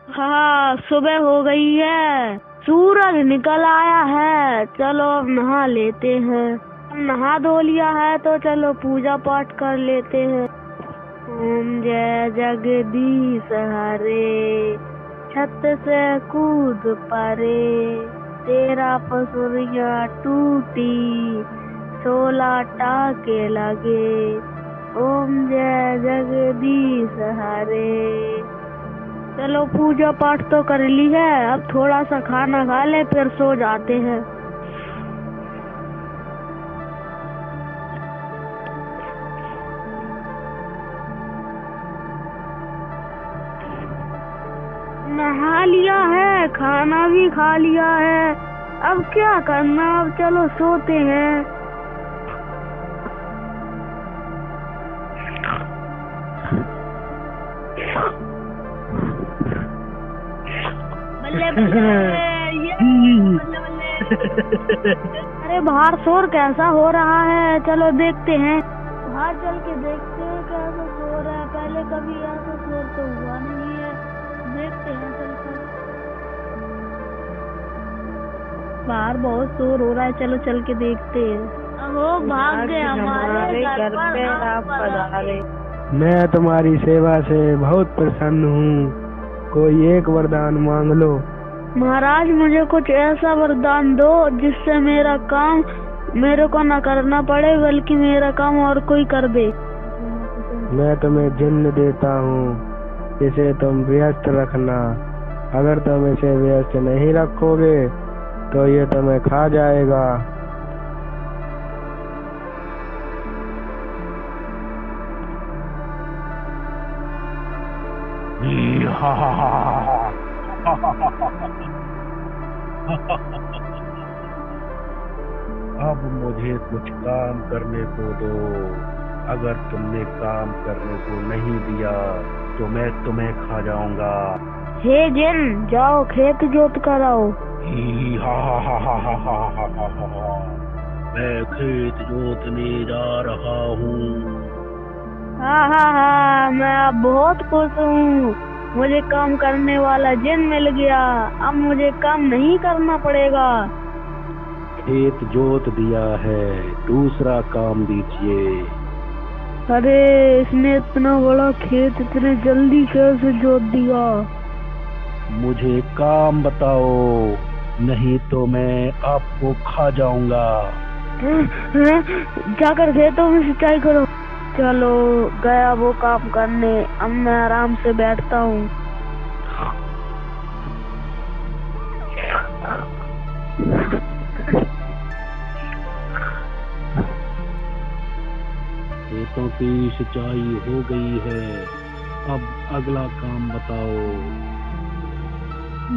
हाँ, सुबह हो गई है, सूरज निकल आया है। चलो अब नहा लेते हैं। नहा धो लिया है तो चलो पूजा पाठ कर लेते हैं। ओम जय जगदीश हरे, छत से कूद परे, तेरा पसुरिया टूटी, 16 टाके लगे। ओम जय जगदीश हरे। चलो पूजा पाठ तो कर ली है, अब थोड़ा सा खाना खा ले फिर सो जाते हैं। नहा लिया है, खाना भी खा लिया है, अब क्या करना, अब चलो सोते हैं। बल्ले बल्ले, बल्ले बल्ले। अरे बाहर शोर कैसा हो रहा है, चलो देखते हैं। बाहर चल के देखते हैं कैसा शोर है, पहले कभी ऐसा शोर तो हुआ नहीं है। देखते हैं चलकर। बाहर बहुत शोर हो रहा है, चलो चल के देखते हैं। वो भाग गए हमारे घर पे आप पधारे। मैं तुम्हारी सेवा से बहुत प्रसन्न हूँ, कोई एक वरदान मांग लो। महाराज मुझे कुछ ऐसा वरदान दो जिससे मेरा काम मेरे को न करना पड़े, बल्कि मेरा काम और कोई कर दे। मैं तुम्हें जिन्न देता हूँ, इसे तुम व्यस्त रखना। अगर तुम इसे व्यस्त नहीं रखोगे तो ये तुम्हें खा जाएगा। अब मुझे कुछ काम करने को दो। अगर तुमने काम करने को नहीं दिया तो मैं तुम्हें खा जाऊंगा। हे जिन, जाओ खेत जोत कर आओ। मैं खेत जोतने जा रहा हूँ। हाँ, मैं अब बहुत खुश हूँ, मुझे काम करने वाला जिन मिल गया। अब मुझे काम नहीं करना पड़ेगा। खेत जोत दिया है, दूसरा काम दीजिए। अरे इसने इतना बड़ा खेत इतने जल्दी कैसे जोत दिया? मुझे काम बताओ, नहीं तो मैं आपको खा जाऊंगा। जाकर खेतों में सिंचाई करो। चलो गया वो काम करने, अब मैं आराम से बैठता हूँ। खेतों की सिंचाई हो गई है, अब अगला काम बताओ।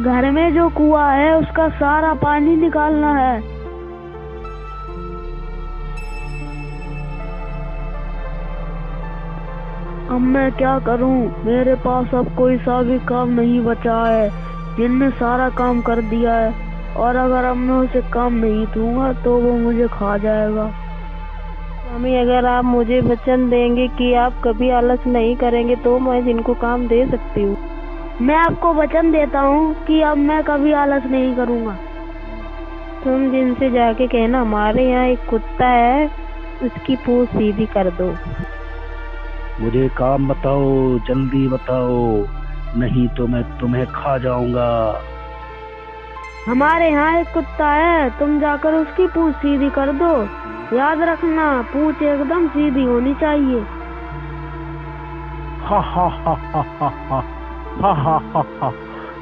घर में जो कुआं है उसका सारा पानी निकालना है। अब मैं क्या करूं, मेरे पास अब कोई सा भी काम नहीं बचा है, जिनने सारा काम कर दिया है, और अगर अब मैं उसे काम नहीं दूंगा तो वो मुझे खा जाएगा। स्वामी, अगर आप मुझे वचन देंगे कि आप कभी आलस नहीं करेंगे तो मैं जिनको काम दे सकती हूँ। मैं आपको वचन देता हूँ कि अब मैं कभी आलस नहीं करूँगा। तुम जिनसे जाके कहना हमारे यहाँ एक कुत्ता है, उसकी पूंछ सीधी कर दो। मुझे काम बताओ, जल्दी बताओ, नहीं तो मैं तुम्हें खा जाऊंगा। हमारे यहाँ एक कुत्ता है, तुम जाकर उसकी पूंछ सीधी कर दो। याद रखना, पूंछ एकदम सीधी होनी चाहिए। हा हा हा हा हा हा हा हा हा हा।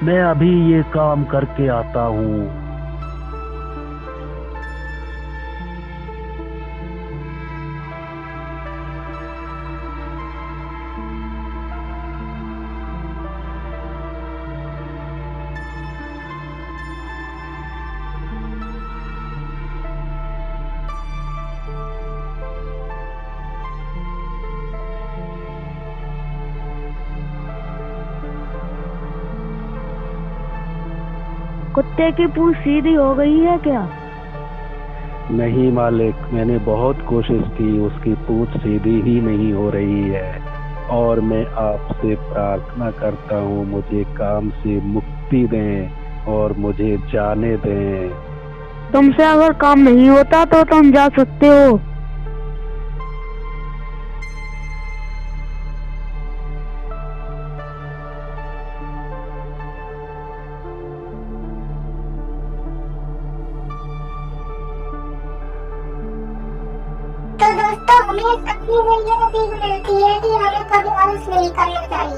मैं अभी ये काम करके आता हूँ। कुत्ते की पूंछ सीधी हो गई है क्या? नहीं मालिक, मैंने बहुत कोशिश की, उसकी पूंछ सीधी ही नहीं हो रही है और मैं आपसे प्रार्थना करता हूँ मुझे काम से मुक्ति दें और मुझे जाने दें। तुमसे अगर काम नहीं होता तो तुम जा सकते हो। तो दोस्तों, हमें अपनी जिंदगी में सीख मिलती है कि हमें कभी आलस नहीं करना चाहिए।